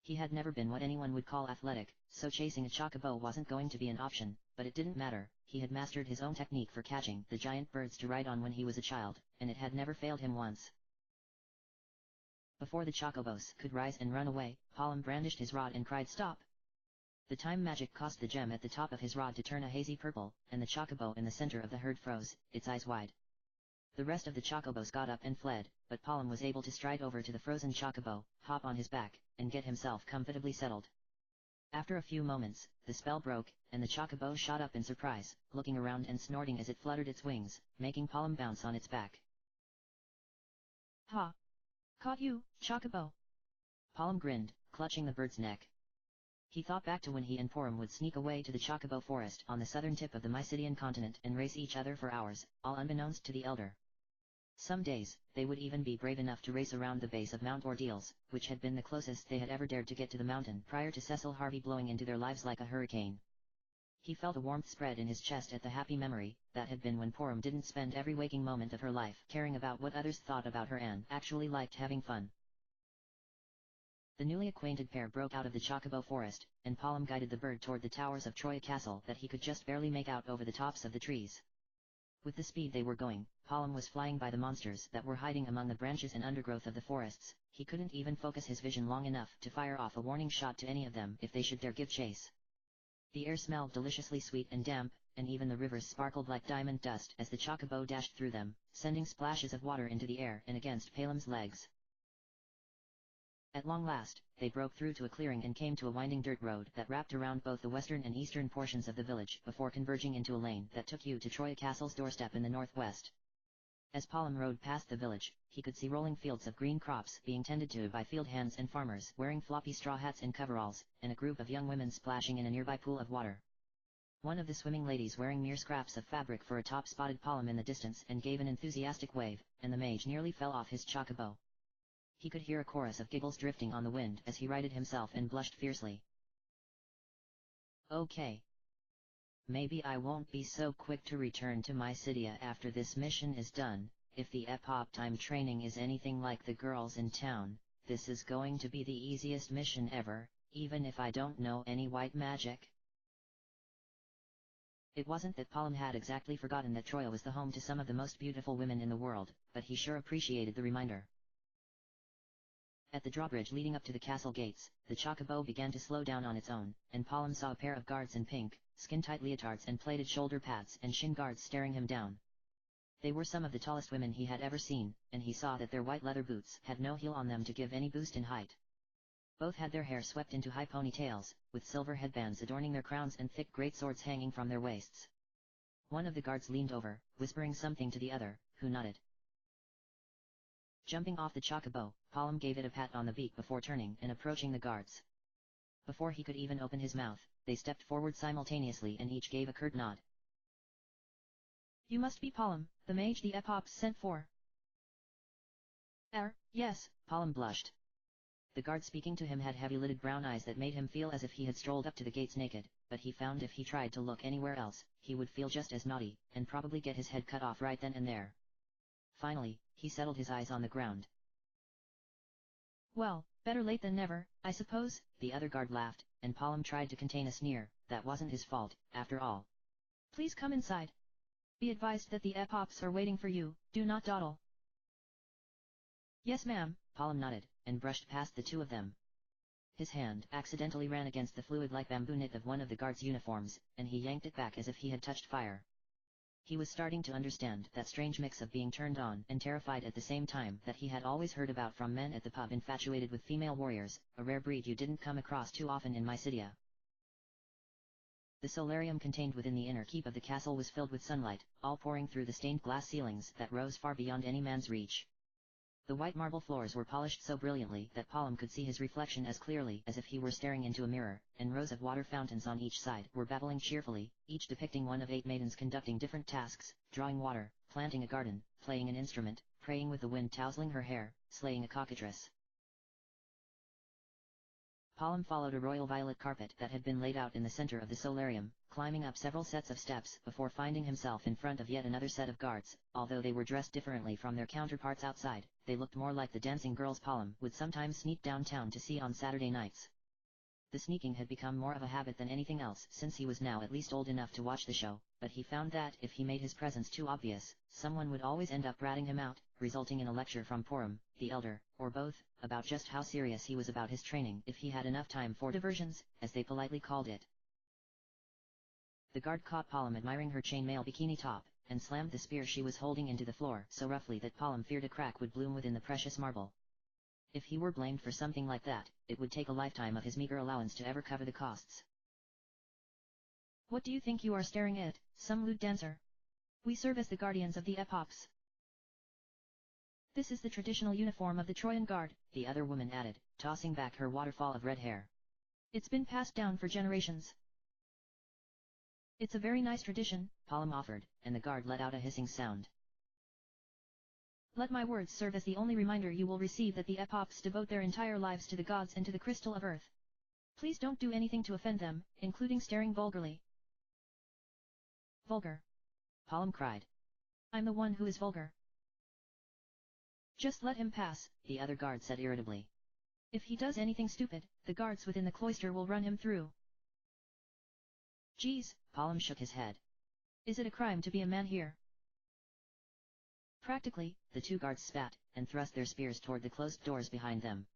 He had never been what anyone would call athletic, so chasing a chocobo wasn't going to be an option, but it didn't matter. He had mastered his own technique for catching the giant birds to ride on when he was a child, and it had never failed him once. Before the chocobos could rise and run away, Palom brandished his rod and cried stop. The time magic caused the gem at the top of his rod to turn a hazy purple, and the chocobo in the center of the herd froze, its eyes wide. The rest of the chocobos got up and fled, but Palom was able to stride over to the frozen chocobo, hop on his back, and get himself comfortably settled. After a few moments, the spell broke, and the chocobo shot up in surprise, looking around and snorting as it fluttered its wings, making Palom bounce on its back. Ha! Caught you, chocobo! Palom grinned, clutching the bird's neck. He thought back to when he and Porum would sneak away to the chocobo forest on the southern tip of the Mysidian continent and race each other for hours, all unbeknownst to the elder. Some days, they would even be brave enough to race around the base of Mount Ordeals, which had been the closest they had ever dared to get to the mountain prior to Cecil Harvey blowing into their lives like a hurricane. He felt a warmth spread in his chest at the happy memory that had been when Porum didn't spend every waking moment of her life caring about what others thought about her and actually liked having fun. The newly acquainted pair broke out of the chocobo forest, and Palom guided the bird toward the towers of Troya Castle that he could just barely make out over the tops of the trees. With the speed they were going, Palom was flying by the monsters that were hiding among the branches and undergrowth of the forests. He couldn't even focus his vision long enough to fire off a warning shot to any of them if they should dare give chase. The air smelled deliciously sweet and damp, and even the rivers sparkled like diamond dust as the chocobo dashed through them, sending splashes of water into the air and against Palom's legs. At long last, they broke through to a clearing and came to a winding dirt road that wrapped around both the western and eastern portions of the village before converging into a lane that took you to Troya Castle's doorstep in the northwest. As Palom rode past the village, he could see rolling fields of green crops being tended to by field hands and farmers wearing floppy straw hats and coveralls, and a group of young women splashing in a nearby pool of water. One of the swimming ladies wearing mere scraps of fabric for a top spotted Palom in the distance and gave an enthusiastic wave, and the mage nearly fell off his chocobo. He could hear a chorus of giggles drifting on the wind as he righted himself and blushed fiercely. Okay. Maybe I won't be so quick to return to Mysidia after this mission is done. If the Epop time training is anything like the girls in town, this is going to be the easiest mission ever, even if I don't know any white magic. It wasn't that Palom had exactly forgotten that Troya was the home to some of the most beautiful women in the world, but he sure appreciated the reminder. At the drawbridge leading up to the castle gates, the chocobo began to slow down on its own, and Palom saw a pair of guards in pink, skin-tight leotards and plated shoulder pads and shin guards staring him down. They were some of the tallest women he had ever seen, and he saw that their white leather boots had no heel on them to give any boost in height. Both had their hair swept into high ponytails, with silver headbands adorning their crowns and thick great swords hanging from their waists. One of the guards leaned over, whispering something to the other, who nodded. Jumping off the chocobo, Palom gave it a pat on the beak before turning and approaching the guards. Before he could even open his mouth, they stepped forward simultaneously and each gave a curt nod. You must be Palom, the mage the Epops sent for. Yes, Palom blushed. The guard speaking to him had heavy-lidded brown eyes that made him feel as if he had strolled up to the gates naked, but he found if he tried to look anywhere else, he would feel just as naughty, and probably get his head cut off right then and there. Finally, he settled his eyes on the ground. Well, better late than never, I suppose, the other guard laughed, and Palom tried to contain a sneer. That wasn't his fault, after all. Please come inside. Be advised that the Epops are waiting for you, do not dawdle. Yes ma'am, Palom nodded, and brushed past the two of them. His hand accidentally ran against the fluid-like bamboo knit of one of the guards' uniforms, and he yanked it back as if he had touched fire. He was starting to understand that strange mix of being turned on and terrified at the same time that he had always heard about from men at the pub infatuated with female warriors, a rare breed you didn't come across too often in Mysidia. The solarium contained within the inner keep of the castle was filled with sunlight, all pouring through the stained glass ceilings that rose far beyond any man's reach. The white marble floors were polished so brilliantly that Palom could see his reflection as clearly as if he were staring into a mirror, and rows of water fountains on each side were babbling cheerfully, each depicting one of 8 maidens conducting different tasks, drawing water, planting a garden, playing an instrument, praying with the wind tousling her hair, slaying a cockatrice. Palm followed a royal violet carpet that had been laid out in the center of the solarium, climbing up several sets of steps before finding himself in front of yet another set of guards. Although they were dressed differently from their counterparts outside, they looked more like the dancing girls Palm would sometimes sneak downtown to see on Saturday nights. The sneaking had become more of a habit than anything else since he was now at least old enough to watch the show, but he found that if he made his presence too obvious, someone would always end up ratting him out, resulting in a lecture from Porum, the elder, or both, about just how serious he was about his training if he had enough time for diversions, as they politely called it. The guard caught Palm admiring her chainmail bikini top, and slammed the spear she was holding into the floor so roughly that Palm feared a crack would bloom within the precious marble. If he were blamed for something like that, it would take a lifetime of his meager allowance to ever cover the costs. What do you think you are staring at, some lewd dancer? We serve as the guardians of the epochs. This is the traditional uniform of the Trojan Guard, the other woman added, tossing back her waterfall of red hair. It's been passed down for generations. It's a very nice tradition, Palm offered, and the guard let out a hissing sound. Let my words serve as the only reminder you will receive that the epochs devote their entire lives to the gods and to the crystal of earth. Please don't do anything to offend them, including staring vulgarly. Vulgar. Palm cried. I'm the one who is vulgar. Just let him pass, the other guard said irritably. If he does anything stupid, the guards within the cloister will run him through. Geez, Palm shook his head. Is it a crime to be a man here? Practically, the two guards spat, and thrust their spears toward the closed doors behind them.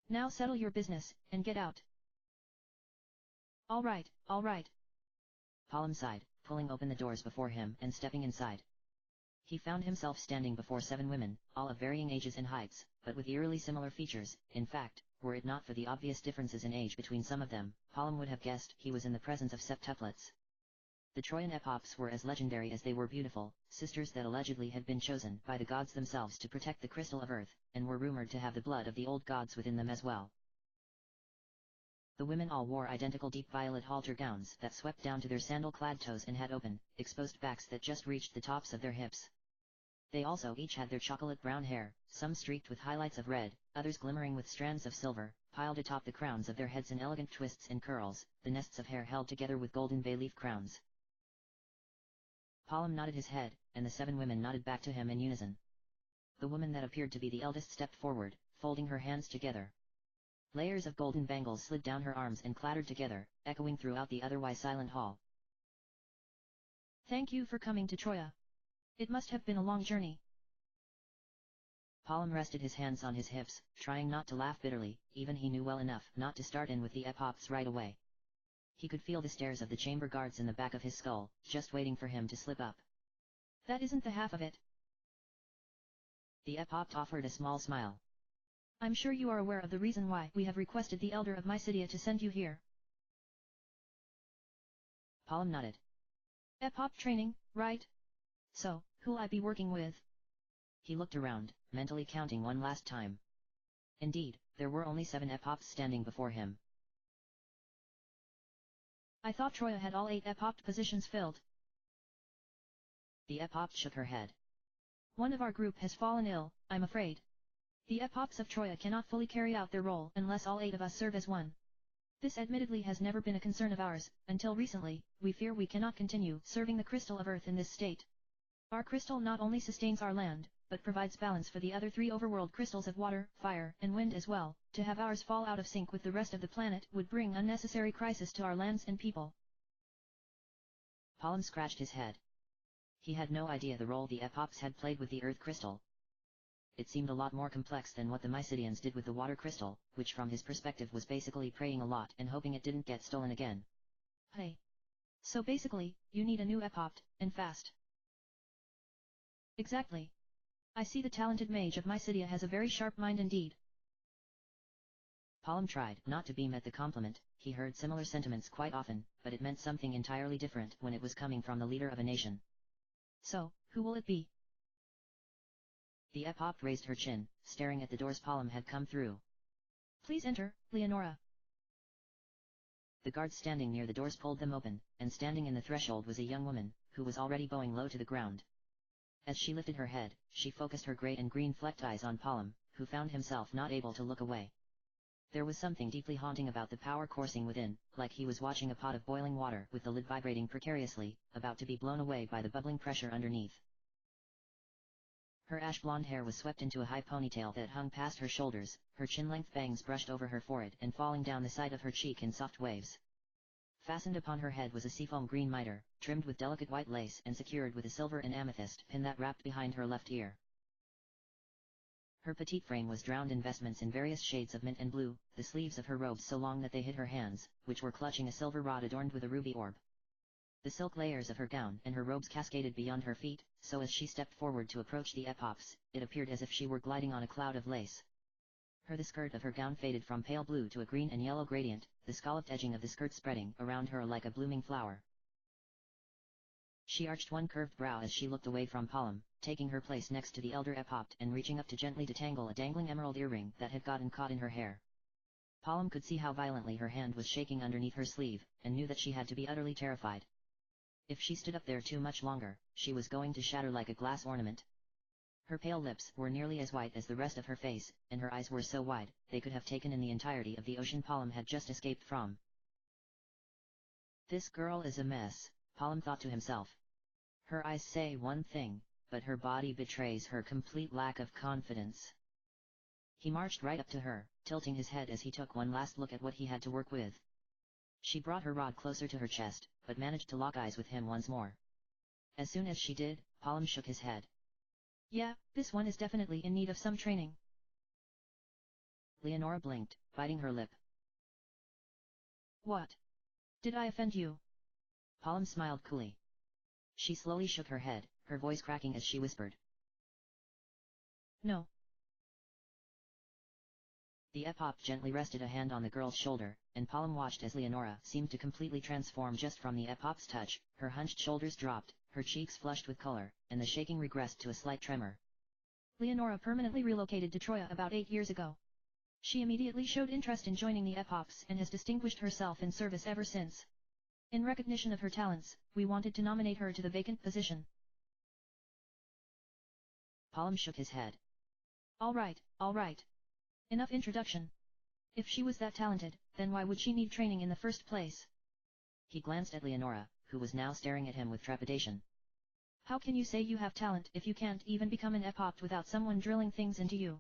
Now settle your business, and get out. All right. Palm sighed, pulling open the doors before him and stepping inside. He found himself standing before 7 women, all of varying ages and heights, but with eerily similar features. In fact, were it not for the obvious differences in age between some of them, Palm would have guessed he was in the presence of septuplets. The Trojan epochs were as legendary as they were beautiful, sisters that allegedly had been chosen by the gods themselves to protect the crystal of earth, and were rumored to have the blood of the old gods within them as well. The women all wore identical deep violet halter gowns that swept down to their sandal-clad toes and had open, exposed backs that just reached the tops of their hips. They also each had their chocolate brown hair, some streaked with highlights of red, others glimmering with strands of silver, piled atop the crowns of their heads in elegant twists and curls, the nests of hair held together with golden bay leaf crowns. Palm nodded his head, and the 7 women nodded back to him in unison. The woman that appeared to be the eldest stepped forward, folding her hands together. Layers of golden bangles slid down her arms and clattered together, echoing throughout the otherwise silent hall. Thank you for coming to Troya. It must have been a long journey. Palm rested his hands on his hips, trying not to laugh bitterly, even he knew well enough not to start in with the epochs right away. He could feel the stares of the chamber guards in the back of his skull, just waiting for him to slip up. That isn't the half of it. The epoch offered a small smile. I'm sure you are aware of the reason why we have requested the elder of Mysidia to send you here. Palm nodded. Epoch training, right? So, who'll I be working with? He looked around, mentally counting one last time. Indeed, there were only 7 epochs standing before him. I thought Troya had all 8 epoch positions filled. The epoch shook her head. One of our group has fallen ill, I'm afraid. The epochs of Troya cannot fully carry out their role unless all 8 of us serve as one. This admittedly has never been a concern of ours, until recently. We fear we cannot continue serving the crystal of earth in this state. Our crystal not only sustains our land, but provides balance for the other 3 overworld crystals of water, fire, and wind as well. To have ours fall out of sync with the rest of the planet would bring unnecessary crisis to our lands and people. Palm scratched his head. He had no idea the role the epochs had played with the earth crystal. It seemed a lot more complex than what the Mysidians did with the water crystal, which from his perspective was basically praying a lot and hoping it didn't get stolen again. Hey. So basically, you need a new epoch, and fast. Exactly. I see the talented mage of Mysidia has a very sharp mind indeed. Palm tried not to beam at the compliment. He heard similar sentiments quite often, but it meant something entirely different when it was coming from the leader of a nation. So, who will it be? The epoch raised her chin, staring at the doors Palm had come through. Please enter, Leonora. The guards standing near the doors pulled them open, and standing in the threshold was a young woman, who was already bowing low to the ground. As she lifted her head, she focused her gray and green flecked eyes on Palm, who found himself not able to look away. There was something deeply haunting about the power coursing within, like he was watching a pot of boiling water with the lid vibrating precariously, about to be blown away by the bubbling pressure underneath. Her ash-blonde hair was swept into a high ponytail that hung past her shoulders, her chin-length bangs brushed over her forehead and falling down the side of her cheek in soft waves. Fastened upon her head was a seafoam green mitre, trimmed with delicate white lace and secured with a silver and amethyst pin that wrapped behind her left ear. Her petite frame was drowned in vestments in various shades of mint and blue, the sleeves of her robes so long that they hid her hands, which were clutching a silver rod adorned with a ruby orb. The silk layers of her gown and her robes cascaded beyond her feet, so as she stepped forward to approach the epops, it appeared as if she were gliding on a cloud of lace. The skirt of her gown faded from pale blue to a green and yellow gradient, the scalloped edging of the skirt spreading around her like a blooming flower. She arched one curved brow as she looked away from Palom, taking her place next to the elder epopt and reaching up to gently detangle a dangling emerald earring that had gotten caught in her hair. Palom could see how violently her hand was shaking underneath her sleeve, and knew that she had to be utterly terrified. If she stood up there too much longer, she was going to shatter like a glass ornament. Her pale lips were nearly as white as the rest of her face, and her eyes were so wide, they could have taken in the entirety of the ocean Palom had just escaped from. This girl is a mess, Palom thought to himself. Her eyes say one thing, but her body betrays her complete lack of confidence. He marched right up to her, tilting his head as he took one last look at what he had to work with. She brought her rod closer to her chest, but managed to lock eyes with him once more. As soon as she did, Palom shook his head. Yeah, this one is definitely in need of some training. Leonora blinked, biting her lip. What? Did I offend you? Palom smiled coolly. She slowly shook her head, her voice cracking as she whispered. No. The epopt gently rested a hand on the girl's shoulder, and Palom watched as Leonora seemed to completely transform just from the epopt's touch. Her hunched shoulders dropped, her cheeks flushed with color, and the shaking regressed to a slight tremor. Leonora permanently relocated to Troya about 8 years ago. She immediately showed interest in joining the epops and has distinguished herself in service ever since. In recognition of her talents, we wanted to nominate her to the vacant position. Palom shook his head. All right. Enough introduction. If she was that talented, then why would she need training in the first place? He glanced at Leonora, who was now staring at him with trepidation. How can you say you have talent if you can't even become an epopt without someone drilling things into you?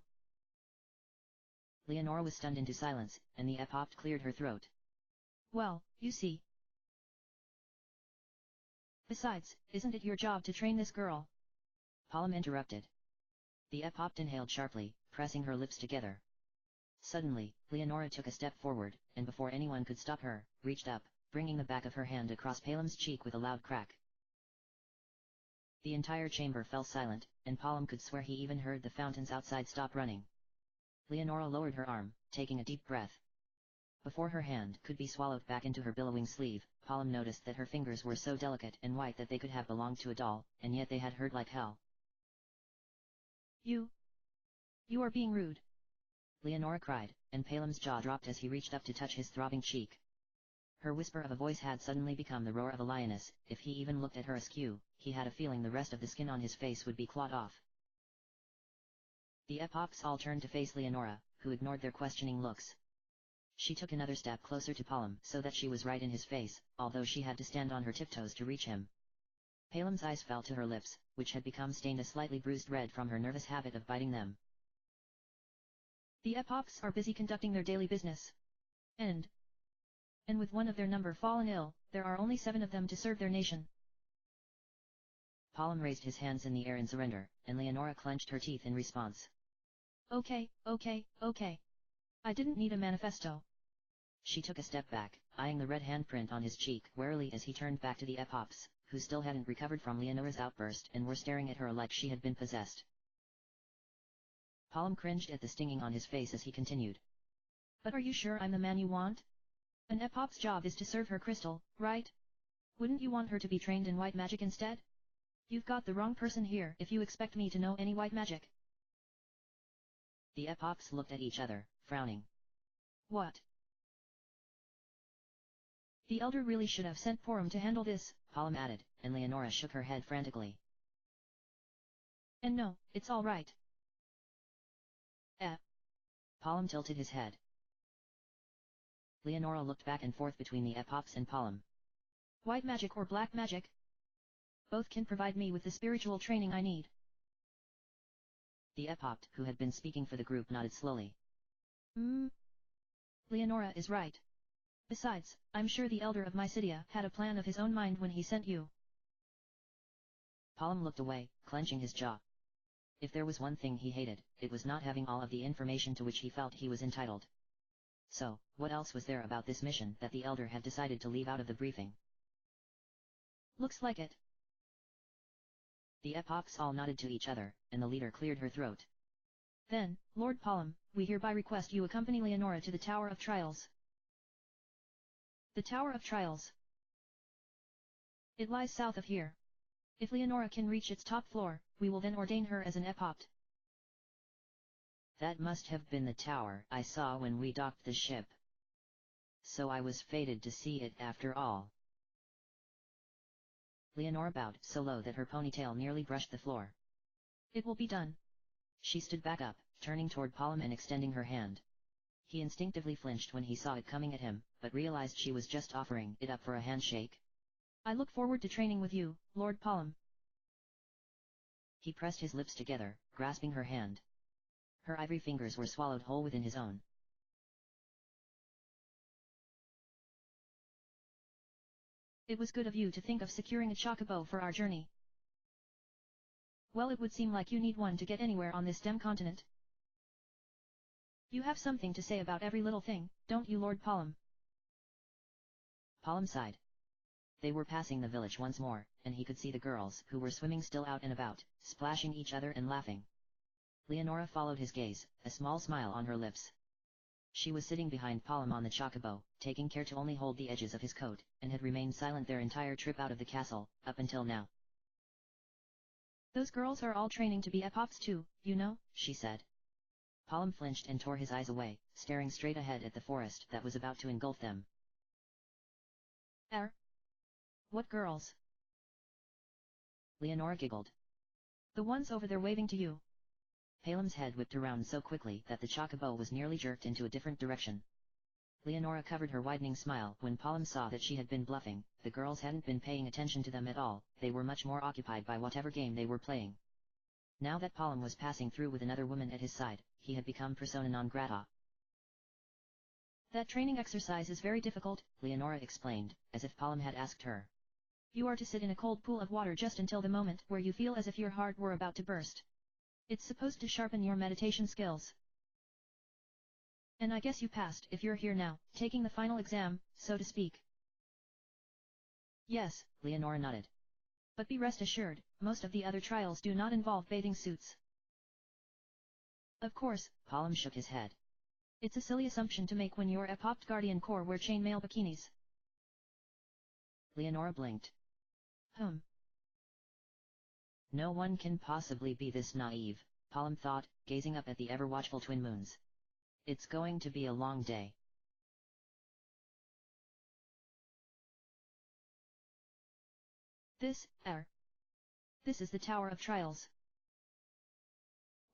Leonora was stunned into silence, and the epopt cleared her throat. Well, you see. Besides, isn't it your job to train this girl? Palom interrupted. The epopt inhaled sharply, pressing her lips together. Suddenly, Leonora took a step forward, and before anyone could stop her, reached up, bringing the back of her hand across Palom's cheek with a loud crack. The entire chamber fell silent, and Palom could swear he even heard the fountains outside stop running. Leonora lowered her arm, taking a deep breath. Before her hand could be swallowed back into her billowing sleeve, Palom noticed that her fingers were so delicate and white that they could have belonged to a doll, and yet they had hurt like hell. You are being rude. Leonora cried, and Palom's jaw dropped as he reached up to touch his throbbing cheek. Her whisper of a voice had suddenly become the roar of a lioness. If he even looked at her askew, he had a feeling the rest of the skin on his face would be clawed off. The epops all turned to face Leonora, who ignored their questioning looks. She took another step closer to Palom so that she was right in his face, although she had to stand on her tiptoes to reach him. Palom's eyes fell to her lips, which had become stained a slightly bruised red from her nervous habit of biting them. The epops are busy conducting their daily business. And with one of their number fallen ill, there are only 7 of them to serve their nation. Palom raised his hands in the air in surrender, and Leonora clenched her teeth in response. Okay. I didn't need a manifesto. She took a step back, eyeing the red handprint on his cheek warily as he turned back to the epops, who still hadn't recovered from Leonora's outburst and were staring at her like she had been possessed. Palom cringed at the stinging on his face as he continued. But are you sure I'm the man you want? An epop's job is to serve her crystal, right? Wouldn't you want her to be trained in white magic instead? You've got the wrong person here if you expect me to know any white magic. The epops looked at each other, frowning. What? The elder really should have sent Porum to handle this, Palom added, and Leonora shook her head frantically. And no, it's all right. Palom tilted his head. Leonora looked back and forth between the Epops and Palm. White magic or black magic? Both can provide me with the spiritual training I need. The Epopt, who had been speaking for the group, nodded slowly. Leonora is right. Besides, I'm sure the elder of Mysidia had a plan of his own mind when he sent you. Palm looked away, clenching his jaw. If there was one thing he hated, it was not having all of the information to which he felt he was entitled. So, what else was there about this mission that the elder had decided to leave out of the briefing? Looks like it. The Epops all nodded to each other, and the leader cleared her throat. Then, Lord Palm, we hereby request you accompany Leonora to the Tower of Trials. The Tower of Trials. It lies south of here. If Leonora can reach its top floor, we will then ordain her as an Epopt. That must have been the tower I saw when we docked the ship. So I was fated to see it after all. Leonora bowed so low that her ponytail nearly brushed the floor. It will be done. She stood back up, turning toward Palm and extending her hand. He instinctively flinched when he saw it coming at him, but realized she was just offering it up for a handshake. I look forward to training with you, Lord Palm. He pressed his lips together, grasping her hand. Her ivory fingers were swallowed whole within his own. It was good of you to think of securing a chocobo for our journey. Well, it would seem like you need one to get anywhere on this damn continent. You have something to say about every little thing, don't you, Lord Palm? Palm sighed. They were passing the village once more, and he could see the girls who were swimming still out and about, splashing each other and laughing. Leonora followed his gaze, a small smile on her lips. She was sitting behind Palm on the chocobo, taking care to only hold the edges of his coat, and had remained silent their entire trip out of the castle, up until now. Those girls are all training to be Epops too, you know, she said. Palm flinched and tore his eyes away, staring straight ahead at the forest that was about to engulf them. What girls? Leonora giggled. The ones over there waving to you. Palem's head whipped around so quickly that the chocobo was nearly jerked into a different direction. Leonora covered her widening smile when Palm saw that she had been bluffing. The girls hadn't been paying attention to them at all, they were much more occupied by whatever game they were playing. Now that Palm was passing through with another woman at his side, he had become persona non grata. That training exercise is very difficult, Leonora explained, as if Palm had asked her. You are to sit in a cold pool of water just until the moment where you feel as if your heart were about to burst. It's supposed to sharpen your meditation skills. And I guess you passed if you're here now, taking the final exam, so to speak. Yes, Leonora nodded. But be rest assured, most of the other trials do not involve bathing suits. Of course, Palm shook his head. It's a silly assumption to make when your Epopt Guardian Corps wear chainmail bikinis. Leonora blinked. Hmm. No one can possibly be this naive, Palm thought, gazing up at the ever-watchful twin moons. It's going to be a long day. This is the Tower of Trials.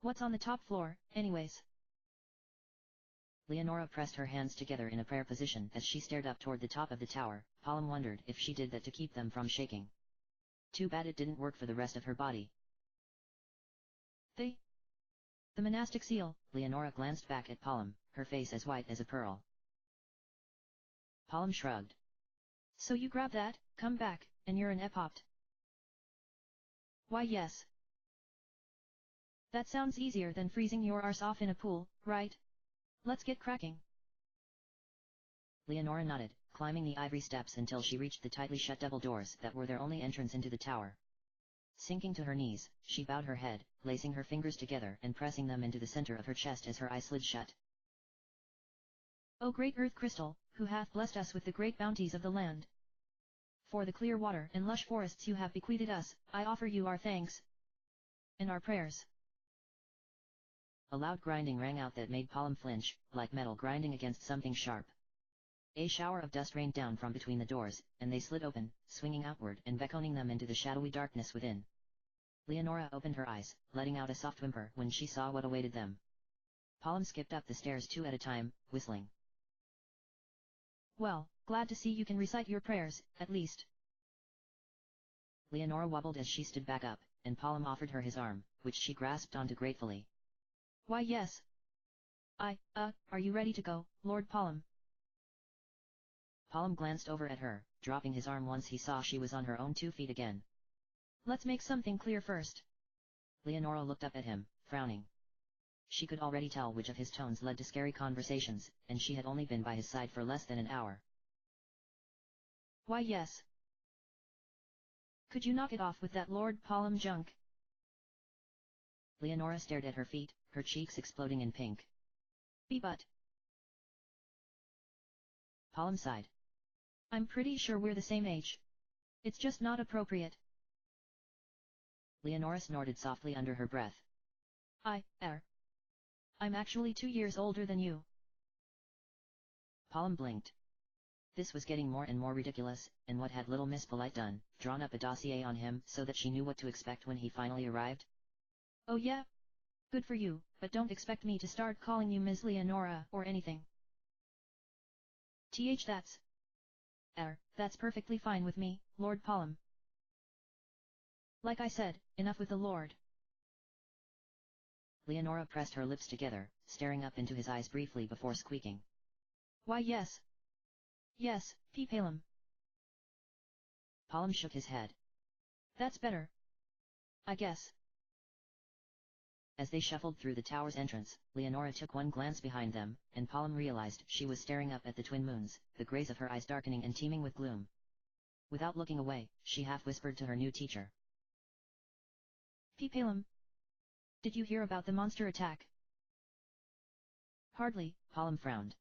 What's on the top floor, anyways? Leonora pressed her hands together in a prayer position as she stared up toward the top of the tower. Palm wondered if she did that to keep them from shaking. Too bad it didn't work for the rest of her body. The monastic seal. Leonora glanced back at Palm, her face as white as a pearl. Palm shrugged. So you grab that, come back, and you're an Epopt. Why yes. That sounds easier than freezing your arse off in a pool, right? Let's get cracking. Leonora nodded, climbing the ivory steps until she reached the tightly shut double doors that were their only entrance into the tower. Sinking to her knees, she bowed her head, lacing her fingers together and pressing them into the center of her chest as her eyes slid shut. O great earth crystal, who hath blessed us with the great bounties of the land. For the clear water and lush forests you have bequeathed us, I offer you our thanks and our prayers. A loud grinding rang out that made Palm flinch, like metal grinding against something sharp. A shower of dust rained down from between the doors, and they slid open, swinging outward and beckoning them into the shadowy darkness within. Leonora opened her eyes, letting out a soft whimper when she saw what awaited them. Palm skipped up the stairs 2 at a time, whistling. Well, glad to see you can recite your prayers, at least. Leonora wobbled as she stood back up, and Palom offered her his arm, which she grasped onto gratefully. Why yes. Are you ready to go, Lord Palom? Palom glanced over at her, dropping his arm once he saw she was on her own 2 feet again. Let's make something clear first. Leonora looked up at him, frowning. She could already tell which of his tones led to scary conversations, and she had only been by his side for less than an hour. Why yes. Could you knock it off with that Lord Palom junk? Leonora stared at her feet, her cheeks exploding in pink. But. Palom sighed. I'm pretty sure we're the same age. It's just not appropriate. Leonora snorted softly under her breath. I'm actually 2 years older than you. Palom blinked. This was getting more and more ridiculous, and what had little Miss Polite done, drawn up a dossier on him so that she knew what to expect when he finally arrived? Oh yeah? Good for you, but don't expect me to start calling you Ms. Leonora or anything. That's perfectly fine with me, Lord Palom. Like I said, enough with the Lord. Leonora pressed her lips together, staring up into his eyes briefly before squeaking. Why yes. Yes, P. Palom. Palom shook his head. That's better. I guess. As they shuffled through the tower's entrance, Leonora took one glance behind them, and Palom realized she was staring up at the twin moons, the grays of her eyes darkening and teeming with gloom. Without looking away, she half whispered to her new teacher. P. Palom. Did you hear about the monster attack? Hardly, Palom frowned.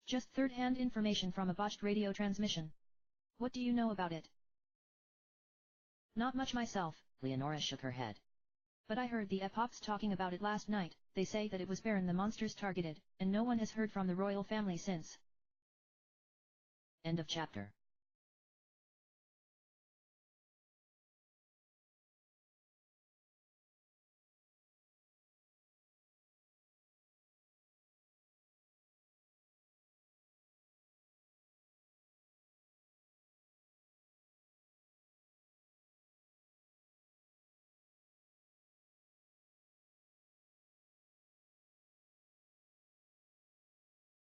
Just third-hand information from a botched radio transmission. What do you know about it? Not much myself, Leonora shook her head. But I heard the Epops talking about it last night. They say that it was Baron the monsters targeted, and no one has heard from the royal family since. End of chapter.